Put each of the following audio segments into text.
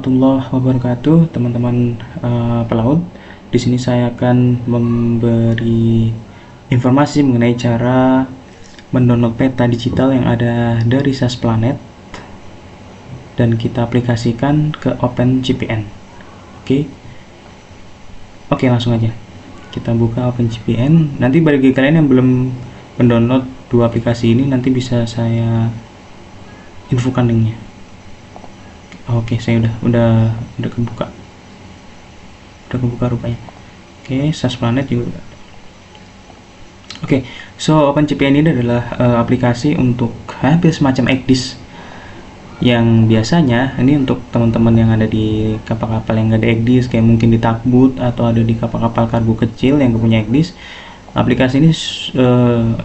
warahmatullahi wabarakatuh, teman-teman pelaut. Di sini saya akan memberi informasi mengenai cara mendownload peta digital yang ada dari SAS Planet dan kita aplikasikan ke OpenGPN. Oke, langsung aja kita buka OpenGPN. Nanti bagi kalian yang belum mendownload dua aplikasi ini, nanti bisa saya infokan linknya. Oke, saya udah kebuka rupanya. Oke, SAS Planet juga. Oke, so OpenGPN ini adalah aplikasi untuk hampir semacam ECDIS yang biasanya ini untuk teman-teman yang ada di kapal-kapal yang ada ECDIS, kayak mungkin di tugboat atau ada di kapal-kapal kargo kecil yang punya ECDIS. Aplikasi ini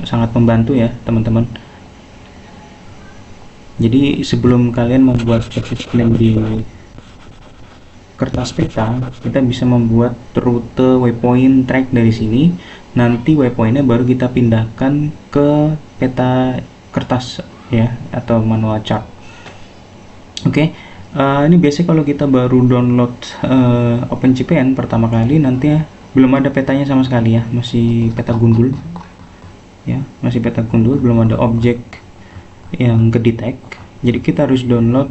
sangat membantu ya teman-teman. Jadi sebelum kalian membuat plan di kertas peta, kita bisa membuat rute waypoint track dari sini. Nanti waypointnya baru kita pindahkan ke peta kertas ya, atau manual chart. Oke, ini biasanya kalau kita baru download OpenGPN pertama kali, nanti ya, belum ada petanya sama sekali ya, masih peta gundul ya, belum ada objek yang ke-detect. Jadi kita harus download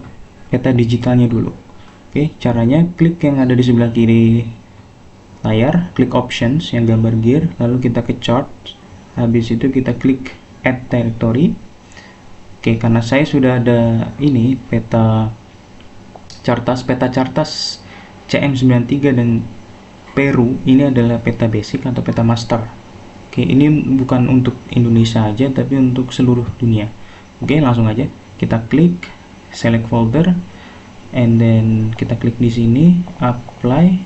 peta digitalnya dulu. Oke, caranya klik yang ada di sebelah kiri layar, klik options yang gambar gear, lalu kita ke chart. Habis itu kita klik add directory. Oke, karena saya sudah ada ini peta Chartas CM93 dan Peru, ini adalah peta basic atau peta master. Oke, ini bukan untuk Indonesia aja tapi untuk seluruh dunia. Oke, langsung aja kita klik select folder, and then kita klik di sini apply,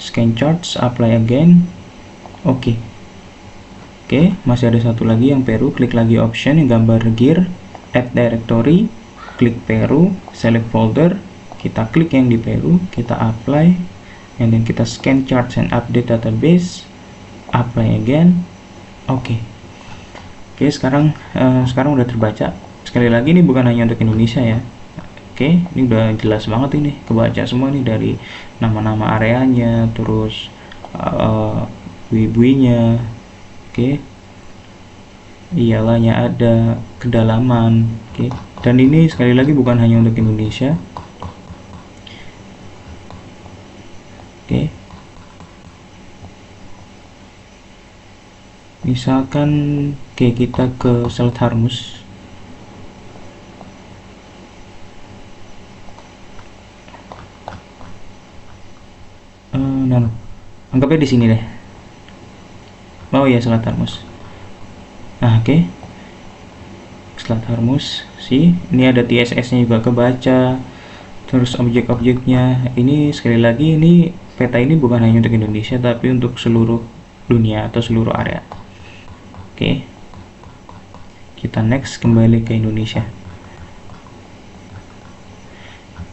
scan charts, apply again. Oke, masih ada satu lagi yang Peru, klik lagi option yang gambar gear, add directory, klik Peru, select folder, kita klik yang di Peru, kita apply, and then kita scan charts and update database, apply again. Oke, sekarang udah terbaca. Sekali lagi, ini bukan hanya untuk Indonesia ya. Oke, ini udah jelas banget, ini kebaca semua nih, dari nama-nama areanya, terus bui-buinya. Oke, iyalahnya ada, kedalaman. Oke, dan ini sekali lagi bukan hanya untuk Indonesia. Oke, misalkan kayak kita ke Selat Hormuz. Anggapnya di sini deh. Oh ya, Selat Hormuz. Nah, oke. Selat Hormuz, sih. Ini ada TSS-nya juga kebaca. Terus objek-objeknya. Ini sekali lagi, ini peta ini bukan hanya untuk Indonesia tapi untuk seluruh dunia atau seluruh area. Oke. Kita next, kembali ke Indonesia.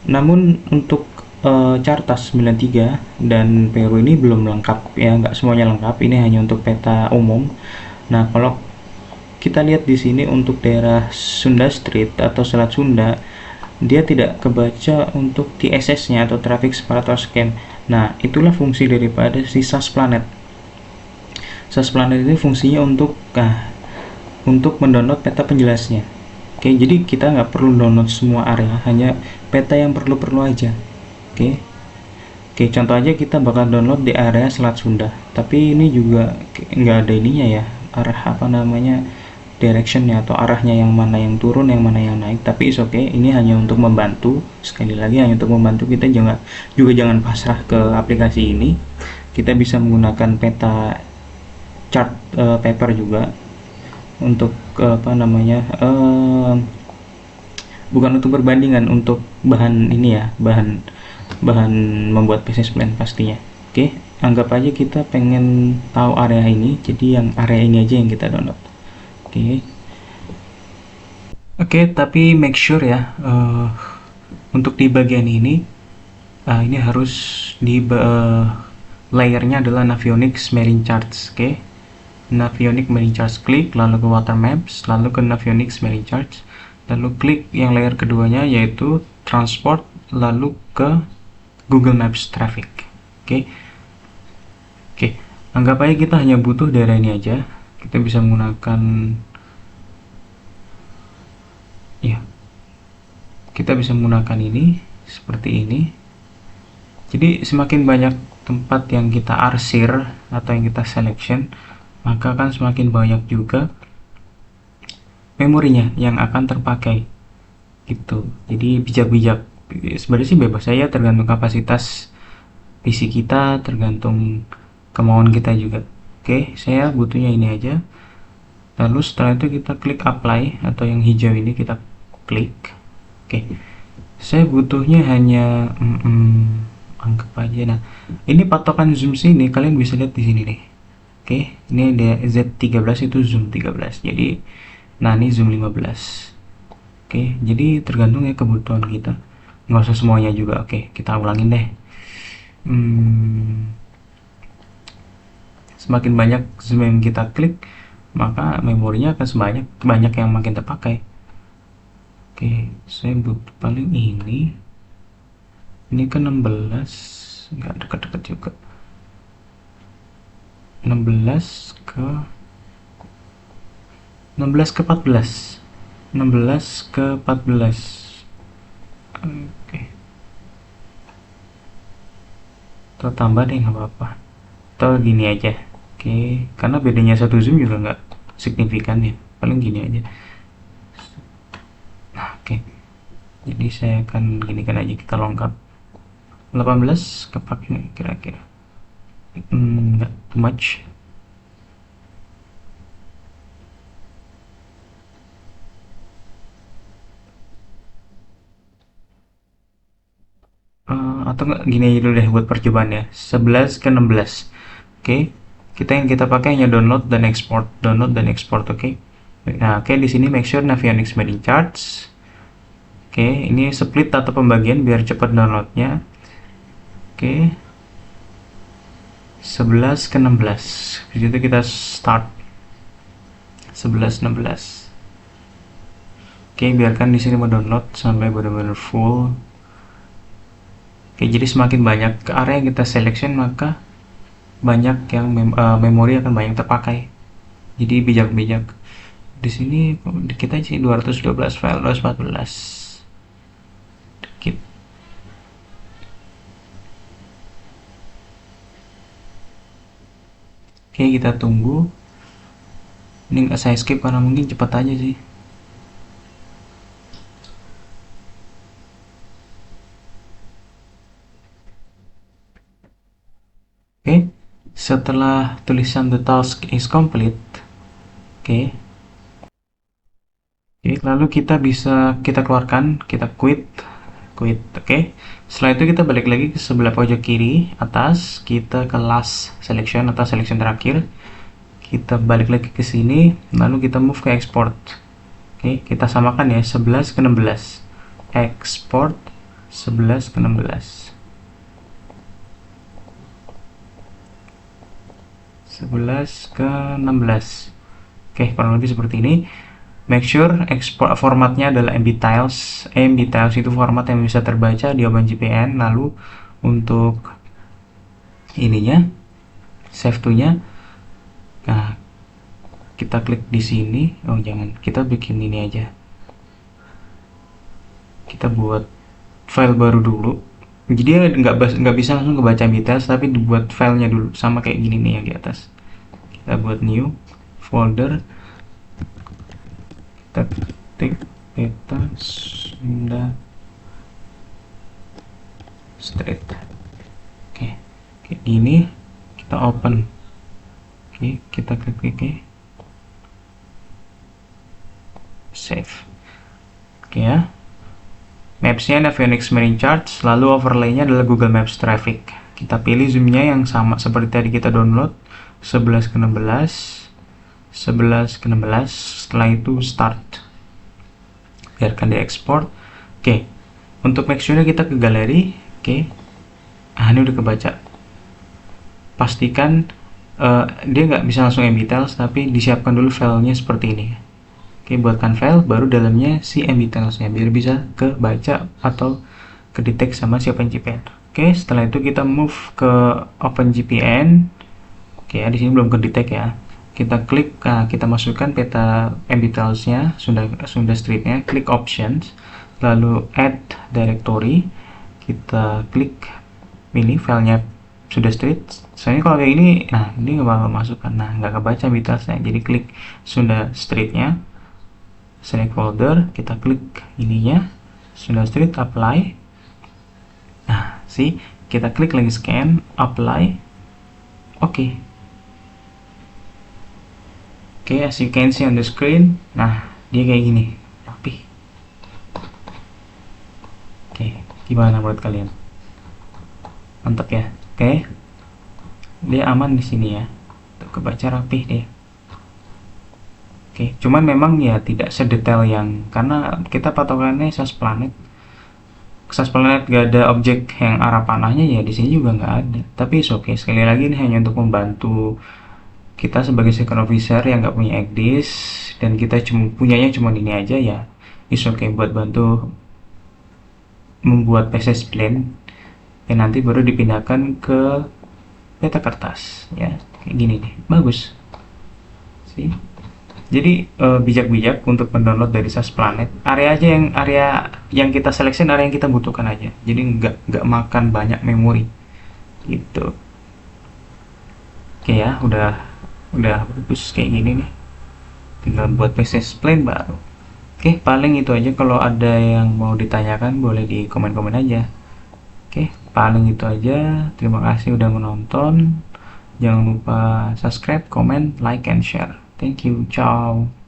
Namun untuk Chartas 93 dan Peru ini belum lengkap ya, nggak semuanya lengkap. Ini hanya untuk peta umum. Nah, kalau kita lihat di sini untuk daerah Sunda Street atau Selat Sunda, dia tidak kebaca untuk TSS-nya atau Traffic Separator Scheme. Nah, itulah fungsi daripada si SAS Planet. SAS Planet ini fungsinya untuk mendownload peta penjelasnya. Oke, jadi kita nggak perlu download semua area, hanya peta yang perlu-perlu aja. Oke, contoh aja kita bakal download di area Selat Sunda, tapi ini juga nggak ada ininya ya, arah directionnya atau arahnya, yang mana yang turun, yang mana yang naik. Tapi is oke, ini hanya untuk membantu. Sekali lagi, hanya untuk membantu. Kita jangan pasrah ke aplikasi ini. Kita bisa menggunakan peta chart paper juga untuk bukan untuk perbandingan, untuk bahan ini ya, bahan membuat business plan pastinya. Oke, anggap aja kita pengen tahu area ini, jadi yang area ini aja yang kita download. Oke, tapi make sure ya, untuk di bagian ini harus di layernya adalah Navionics Marine Charts. Oke, Navionics Marine Charts, klik, lalu ke Water Maps, lalu ke Navionics Marine Charts, lalu klik yang layer keduanya yaitu Transport lalu ke Google Maps Traffic. Oke. Oke, anggap aja kita hanya butuh daerah ini aja. Kita bisa menggunakan, ya, kita bisa menggunakan ini seperti ini. Jadi semakin banyak tempat yang kita arsir atau yang kita selection, maka akan semakin banyak juga memorinya yang akan terpakai gitu. Jadi bijak-bijak. Sebenarnya sih bebas saja, tergantung kapasitas PC kita, tergantung kemauan kita juga. Oke, saya butuhnya ini aja. Lalu setelah itu kita klik apply, atau yang hijau ini kita klik. Oke, saya butuhnya hanya anggap aja. Nah, ini patokan zoom sini kalian bisa lihat di sini nih. Oke, ini ada Z13 itu zoom 13. Jadi nah ini zoom 15. Oke, jadi tergantung ya kebutuhan kita. Nggak usah semuanya juga. Oke, kita ulangin deh. Semakin banyak zoom yang kita klik, maka memorinya akan banyak yang makin terpakai. Oke, saya butuh paling ini ke 16, nggak dekat-dekat juga. 16 ke 14. 16 ke 14. Oke, atau tambah deh, nggak apa-apa, atau gini aja. Oke, karena bedanya satu zoom juga nggak signifikan ya, paling gini aja. Nah, oke, jadi saya akan ginikan aja, kita lengkap 18 kepake kira-kira. Nggak too much. Atau nggak gini aja dulu deh buat percobaan ya, 11 ke 16. Oke, kita pakai hanya download dan export, oke. Nah, oke, di sini make sure Navionics Marine Charts. Oke, ini split atau pembagian biar cepat downloadnya. Oke, 11 ke 16. Di situ kita start 11 16. Oke, biarkan di sini mau download sampai benar-benar full. Oke, jadi semakin banyak ke area yang kita selection, maka banyak yang memori akan banyak terpakai. Jadi bijak-bijak. Di sini kita sih 212 file, 214. Dikit. Oke, kita tunggu. Ini nggak saya skip karena mungkin cepat aja sih. Oke, setelah tulisan the task is complete, oke, lalu kita bisa keluarkan, kita quit, oke. Setelah itu kita balik lagi ke sebelah pojok kiri atas, kita ke last selection atau selection terakhir, kita balik lagi ke sini, lalu kita move ke export. Oke, kita samakan ya, 11 ke 16, export 11 ke 16. 11 ke 16. Oke, kurang lebih seperti ini. Make sure export formatnya adalah MB-Tiles. MB-Tiles itu format yang bisa terbaca di OpenGPN. Lalu untuk ininya, save to-nya, nah, kita klik di sini. Oh, jangan, kita bikin ini aja. Kita buat file baru dulu. Jadi dia nggak bisa langsung kebaca details, tapi dibuat filenya dulu, sama kayak gini nih yang di atas. Kita buat new folder, kita ketik peta Sunda Street. Oke, kayak gini, kita open. Oke, kita klik save. Oke ya. Maps-nya Navionics Marine Charts, lalu overlay-nya adalah Google Maps Traffic. Kita pilih zoom-nya yang sama seperti tadi kita download, 11 ke 16, 11 ke 16, setelah itu start. Biarkan diekspor. Oke, untuk make sure-nya kita ke galeri. Oke, ini udah kebaca. Pastikan dia nggak bisa langsung MB-Tiles, tapi disiapkan dulu filenya seperti ini. Oke, buatkan file, baru dalamnya si MB-Tiles-nya biar bisa kebaca atau kedetek sama si OpenGPN. Oke, setelah itu kita move ke OpenGPN. Oke, di sini belum kedetek ya. Kita klik, kita masukkan peta embeddingsnya, Sunda Street-nya, klik options, lalu add directory. Kita klik ini filenya Sunda Street. Soalnya kalau kayak ini, nah ini nggak bakal masukkan, nah nggak kebaca embeddingsnya. Jadi klik Sunda Street-nya, select folder, kita klik ininya Sunda Street, apply. Nah, kita klik lagi scan, apply. Oke. Oke, as you can see on the screen, nah dia kayak gini, rapi. Oke, gimana menurut kalian? Mantap ya. Oke, dia aman di sini ya. Tuh, kebaca rapih dia. Oke, cuman memang ya tidak sedetail yang, karena kita patokannya SAS Planet. SAS Planet gak ada objek yang arah panahnya, ya di sini juga nggak ada. Tapi oke, sekali lagi ini hanya untuk membantu kita sebagai second officer yang nggak punya ECDIS dan kita punyanya cuma ini aja, ya is okay buat bantu membuat PCS plan yang nanti baru dipindahkan ke peta kertas ya. Kayak gini nih, bagus sih. Jadi bijak-bijak untuk mendownload dari SAS Planet. Area yang kita seleksi, area yang kita butuhkan aja. Jadi nggak makan banyak memori gitu. Oke ya, udah bagus kayak gini nih, tinggal buat PCS plan baru. Oke, paling itu aja. Kalau ada yang mau ditanyakan boleh di komen-komen aja. Oke, paling itu aja. Terima kasih udah menonton. Jangan lupa subscribe, comment, like, and share. Thank you, ciao.